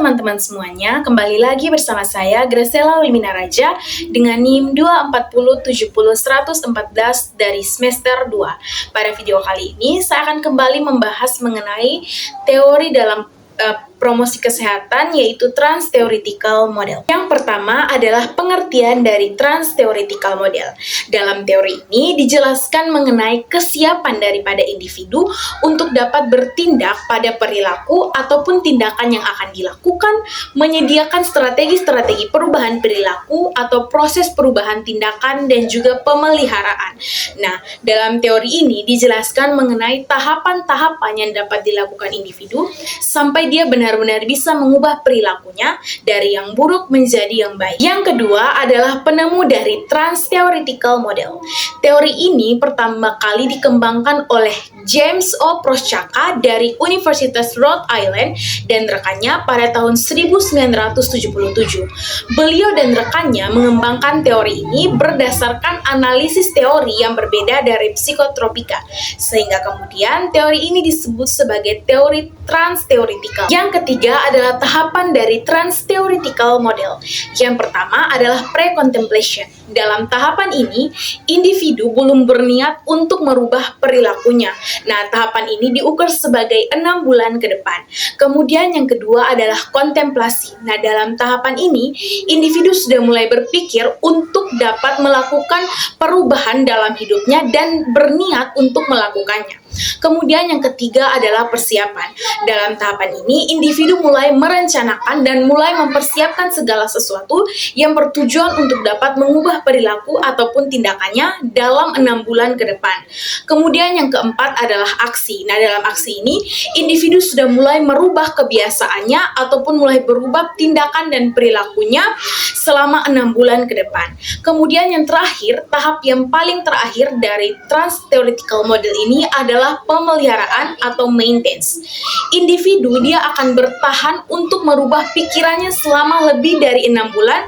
teman-teman semuanya, kembali lagi bersama saya Graciela Wilmina Raja dengan NIM 240701114 dari semester 2. Pada video kali ini saya akan kembali membahas mengenai teori dalam promosi kesehatan, yaitu trans-theoretical model. Yang pertama adalah pengertian dari trans-theoretical model. Dalam teori ini dijelaskan mengenai kesiapan daripada individu untuk dapat bertindak pada perilaku ataupun tindakan yang akan dilakukan, menyediakan strategi-strategi perubahan perilaku atau proses perubahan tindakan dan juga pemeliharaan. Nah, dalam teori ini dijelaskan mengenai tahapan-tahapan yang dapat dilakukan individu sampai dia benar-benar bisa mengubah perilakunya dari yang buruk menjadi yang baik. Yang kedua adalah penemu dari trans-theoretical model. Teori ini pertama kali dikembangkan oleh James O. Prochaska dari Universitas Rhode Island dan rekannya pada tahun 1977. Beliau dan rekannya mengembangkan teori ini berdasarkan analisis teori yang berbeda dari psikotropika, sehingga kemudian teori ini disebut sebagai teori trans-theoretical. Yang ketiga adalah tahapan dari trans-theoretical model. Yang pertama adalah pre-contemplation. Dalam tahapan ini, individu belum berniat untuk merubah perilakunya. Nah, tahapan ini diukur sebagai 6 bulan ke depan. Kemudian yang kedua adalah kontemplasi. Nah, dalam tahapan ini, individu sudah mulai berpikir untuk dapat melakukan perubahan dalam hidupnya dan berniat untuk melakukannya. Kemudian yang ketiga adalah persiapan. Dalam tahapan ini, individu mulai merencanakan dan mulai mempersiapkan segala sesuatu yang bertujuan untuk dapat mengubah perilaku ataupun tindakannya dalam 6 bulan ke depan. Kemudian yang keempat adalah aksi. Nah, dalam aksi ini, individu sudah mulai merubah kebiasaannya ataupun mulai berubah tindakan dan perilakunya selama 6 bulan ke depan. Kemudian yang terakhir, tahap yang paling terakhir dari trans-theoretical model ini adalah pemeliharaan atau maintenance. Individu dia akan bertahan untuk merubah pikirannya selama lebih dari 6 bulan,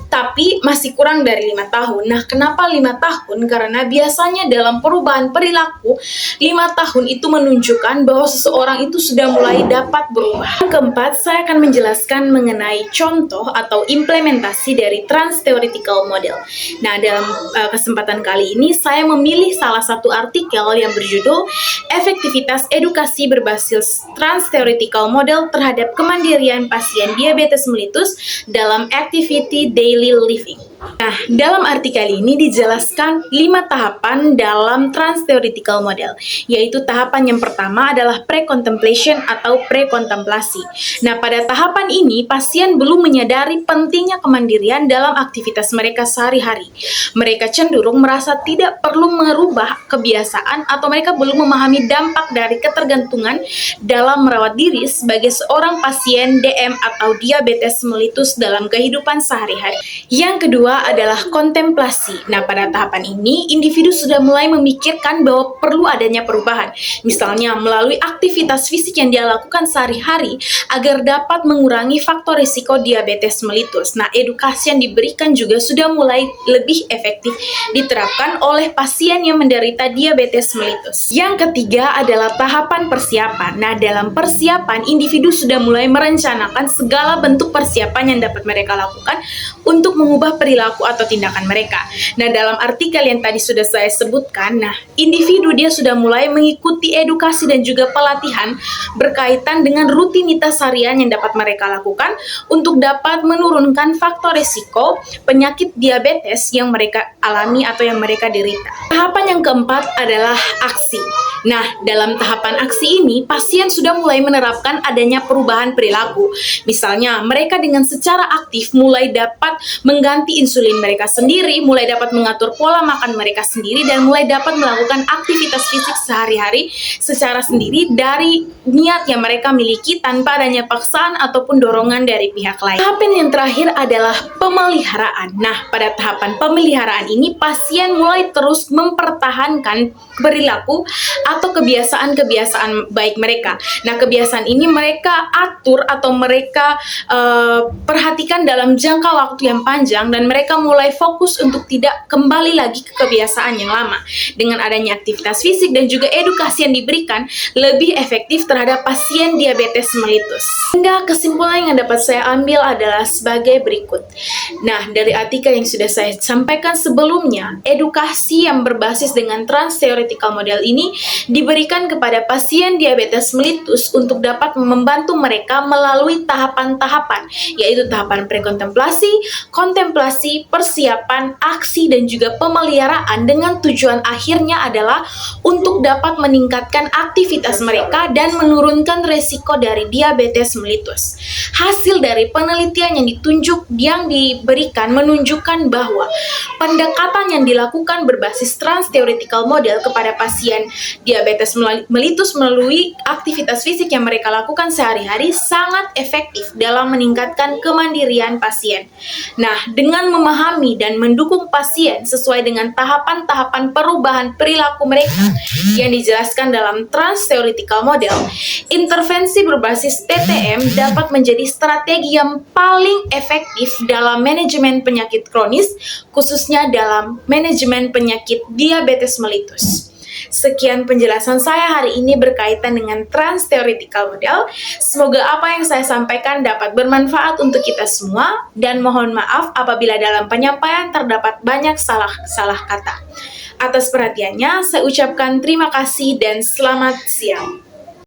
tapi masih kurang dari 5 tahun. Nah, kenapa 5 tahun? Karena biasanya dalam perubahan perilaku, 5 tahun itu menunjukkan bahwa seseorang itu sudah mulai dapat berubah. Yang keempat, saya akan menjelaskan mengenai contoh atau implementasi dari trans-theoretical model. Nah, dalam kesempatan kali ini, saya memilih salah satu artikel yang berjudul Efektivitas Edukasi Berbasis Trans-Theoretical Model Terhadap Kemandirian Pasien Diabetes Mellitus dalam Activity Daily Living. Nah, dalam artikel ini dijelaskan 5 tahapan dalam trans-theoretical model, yaitu tahapan yang pertama adalah pre-contemplation atau pre-kontemplasi. Nah, pada tahapan ini, pasien belum menyadari pentingnya kemandirian dalam aktivitas mereka sehari-hari. Mereka cenderung merasa tidak perlu merubah kebiasaan atau mereka belum memahami dampak dari ketergantungan dalam merawat diri sebagai seorang pasien DM atau diabetes mellitus dalam kehidupan sehari-hari. Yang kedua adalah kontemplasi. Nah, pada tahapan ini, individu sudah mulai memikirkan bahwa perlu adanya perubahan. Misalnya, melalui aktivitas fisik yang dia lakukan sehari-hari agar dapat mengurangi faktor risiko diabetes mellitus. Nah, edukasi yang diberikan juga sudah mulai lebih efektif diterapkan oleh pasien yang menderita diabetes mellitus. Yang ketiga adalah tahapan persiapan. Nah, dalam persiapan, individu sudah mulai merencanakan segala bentuk persiapan yang dapat mereka lakukan untuk mengubah perilaku atau tindakan mereka. Nah, dalam artikel yang tadi sudah saya sebutkan, individu dia sudah mulai mengikuti edukasi dan juga pelatihan berkaitan dengan rutinitas harian yang dapat mereka lakukan untuk dapat menurunkan faktor risiko penyakit diabetes yang mereka alami atau yang mereka derita. Tahapan yang keempat adalah aksi. Nah, dalam tahapan aksi ini, pasien sudah mulai menerapkan adanya perubahan perilaku. Misalnya, mereka dengan secara aktif mulai dapat mengganti insulin mereka sendiri, mulai dapat mengatur pola makan mereka sendiri, dan mulai dapat melakukan aktivitas fisik sehari-hari secara sendiri dari niat yang mereka miliki tanpa adanya paksaan ataupun dorongan dari pihak lain. Tahapan yang terakhir adalah pemeliharaan. Nah, pada tahapan pemeliharaan ini, pasien mulai terus mempertahankan perilaku atau kebiasaan-kebiasaan baik mereka. Nah, kebiasaan ini mereka atur atau mereka perhatikan dalam jangka waktu yang panjang, dan mereka mulai fokus untuk tidak kembali lagi ke kebiasaan yang lama. Dengan adanya aktivitas fisik dan juga edukasi yang diberikan, lebih efektif terhadap pasien diabetes mellitus. Hingga kesimpulan yang dapat saya ambil adalah sebagai berikut. Nah, dari artikel yang sudah saya sampaikan sebelumnya, edukasi yang berbasis dengan trans-theoretical model ini diberikan kepada pasien diabetes mellitus untuk dapat membantu mereka melalui tahapan-tahapan, yaitu tahapan prekontemplasi, kontemplasi, persiapan, aksi, dan juga pemeliharaan, dengan tujuan akhirnya adalah untuk dapat meningkatkan aktivitas mereka dan menurunkan resiko dari diabetes mellitus. Hasil dari penelitian yang diberikan menunjukkan bahwa pendekatan yang dilakukan berbasis trans-theoretical model kepada pasien diabetes mellitus melalui aktivitas fisik yang mereka lakukan sehari-hari sangat efektif dalam meningkatkan kemandirian pasien. Nah, dengan memahami dan mendukung pasien sesuai dengan tahapan-tahapan perubahan perilaku mereka yang dijelaskan dalam trans-theoretical model, intervensi berbasis TTM dapat menjadi strategi yang paling efektif dalam manajemen penyakit kronis, khususnya dalam manajemen penyakit diabetes mellitus. Sekian penjelasan saya hari ini berkaitan dengan trans-theoretical model. Semoga apa yang saya sampaikan dapat bermanfaat untuk kita semua, dan mohon maaf apabila dalam penyampaian terdapat banyak salah kata. Atas perhatiannya, saya ucapkan terima kasih dan selamat siang.